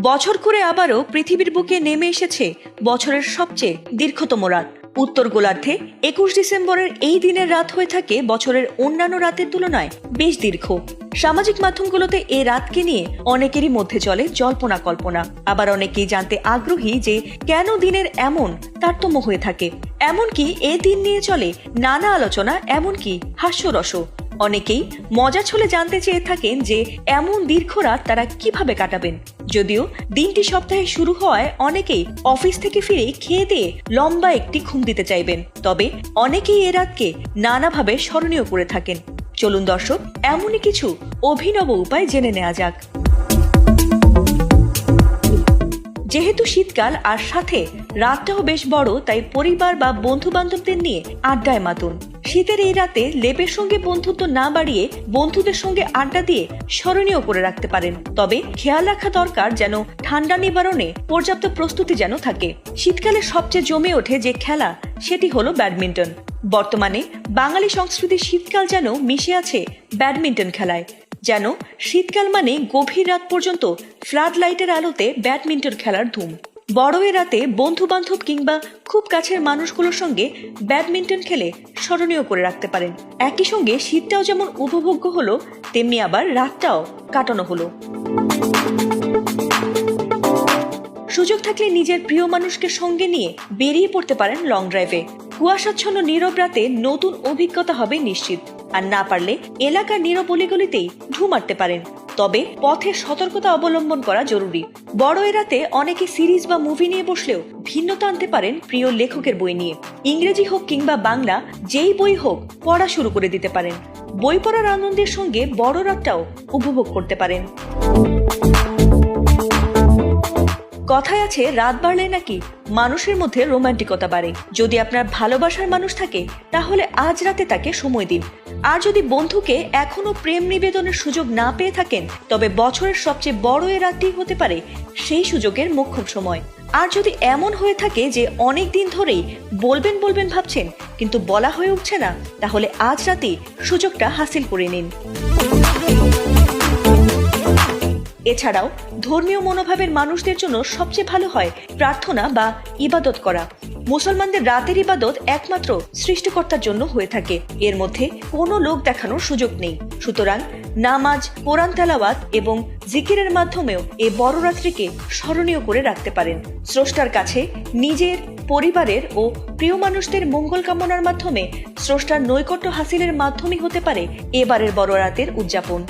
বছর করে আবারও পৃথিবীর বুকে নেমে এসেছে বছরের সবচেয়ে দীর্ঘতম রাত। উত্তর গোলার্ধে ২১ ডিসেম্বরের এই দিনের রাত হয়ে থাকে বছরের অন্যান্য রাতের তুলনায় বেশ দীর্ঘ। সামাজিক মাধ্যমগুলোতে এই রাতকে নিয়ে অনেকেরই মধ্যে চলে জল্পনা কল্পনা, আবার অনেকেই জানতে আগ্রহী যে কেন দিনের এমন তারতম্য হয়ে থাকে। এমনকি এ দিন নিয়ে চলে নানা আলোচনা, এমনকি হাস্যরসও। অনেকেই মজা ছলে জানতে চেয়ে থাকেন যে এমন দীর্ঘ রাত তারা কিভাবে কাটাবেন। যদিও দিনটি সপ্তাহে শুরু হওয়ায় অনেকেই অফিস থেকে ফিরে খেয়ে দিয়ে লম্বা একটি ঘুম দিতে চাইবেন, তবে অনেকেই এ রাতকে নানাভাবে স্মরণীয় করে থাকেন। চলুন দর্শক, এমনই কিছু অভিনব উপায় জেনে নেওয়া যাক। যেহেতু শীতকাল আর সাথে রাতটাও বেশ বড়, তাই পরিবার বা বন্ধু বান্ধবদের নিয়ে আড্ডায় মাতুন। শীতের এই রাতে লেপের সঙ্গে বন্ধুত্ব না বাড়িয়ে বন্ধুদের সঙ্গে আড্ডা দিয়ে স্মরণীয় করে রাখতে পারেন, তবে খেয়াল রাখা দরকার যেন ঠান্ডা নিবারণে পর্যাপ্ত প্রস্তুতি যেন থাকে। শীতকালে সবচেয়ে জমে ওঠে যে খেলা, সেটি হলো ব্যাডমিন্টন। বর্তমানে বাঙালি সংস্কৃতির শীতকাল যেন মিশে আছে ব্যাডমিন্টন খেলায়। যেন শীতকাল মানে গভীর রাত পর্যন্ত ফ্লাড লাইটের আলোতে ব্যাডমিন্টন খেলার ধুম। বড় এ রাতে বন্ধু বান্ধব কিংবা খুব কাছের মানুষগুলোর সঙ্গে ব্যাডমিন্টন খেলে স্মরণীয় করে রাখতে পারেন। একই সঙ্গে শীতটাও যেমন উপভোগ্য হলো, তেমনি আবার রাতটাও কাটানো হলো। সুযোগ থাকলে নিজের প্রিয় মানুষকে সঙ্গে নিয়ে বেরিয়ে পড়তে পারেন লং ড্রাইভে। কুয়াশাচ্ছন্ন নীরব রাতে নতুন অভিজ্ঞতা হবে নিশ্চিত। আর না পারলে এলাকার নীরব অলিগলিতেই ঢু মারতে পারেন, তবে পথে সতর্কতা অবলম্বন করা জরুরি। বড় এ রাতে অনেকে সিরিজ বা মুভি নিয়ে বসলেও ভিন্নতা আনতে পারেন প্রিয় লেখকের বই নিয়ে। ইংরেজি হোক কিংবা বাংলা, যেই বই হোক পড়া শুরু করে দিতে পারেন। বই পড়ার আনন্দের সঙ্গে বড় রাতটাও উপভোগ করতে পারেন। কথায় আছে, রাত বাড়লে নাকি মানুষের মধ্যে রোমান্টিকতা বাড়ে। যদি আপনার ভালোবাসার মানুষ থাকে তাহলে আজ রাতে তাকে সময় দিন। আর যদি বন্ধুকে এখনো প্রেম নিবেদনের সুযোগ না পেয়ে থাকেন, তবে বছরের সবচেয়ে বড় এ রাতটি হতে পারে সেই সুযোগের মোক্ষম সময়। আর যদি এমন হয়ে থাকে যে অনেক দিন ধরেই বলবেন বলবেন ভাবছেন কিন্তু বলা হয়ে উঠছে না, তাহলে আজ রাতেই সুযোগটা হাসিল করে নিন। এছাড়াও ধর্মীয় মনোভাবের মানুষদের জন্য সবচেয়ে ভালো হয় প্রার্থনা বা ইবাদত করা। মুসলমানদের রাতের ইবাদত একমাত্র সৃষ্টিকর্তার জন্য হয়ে থাকে, এর মধ্যে কোনো লোক দেখানোর সুযোগ নেই। সুতরাং নামাজ, কোরআন তেলাওয়াত এবং জিকিরের মাধ্যমেও এই বড় রাত্রিকে স্মরণীয় করে রাখতে পারেন। স্রষ্টার কাছে নিজের, পরিবারের ও প্রিয় মানুষদের মঙ্গল কামনার মাধ্যমে স্রষ্টার নৈকট্য হাসিলের মাধ্যমই হতে পারে এবারের বড় রাতের উদযাপন।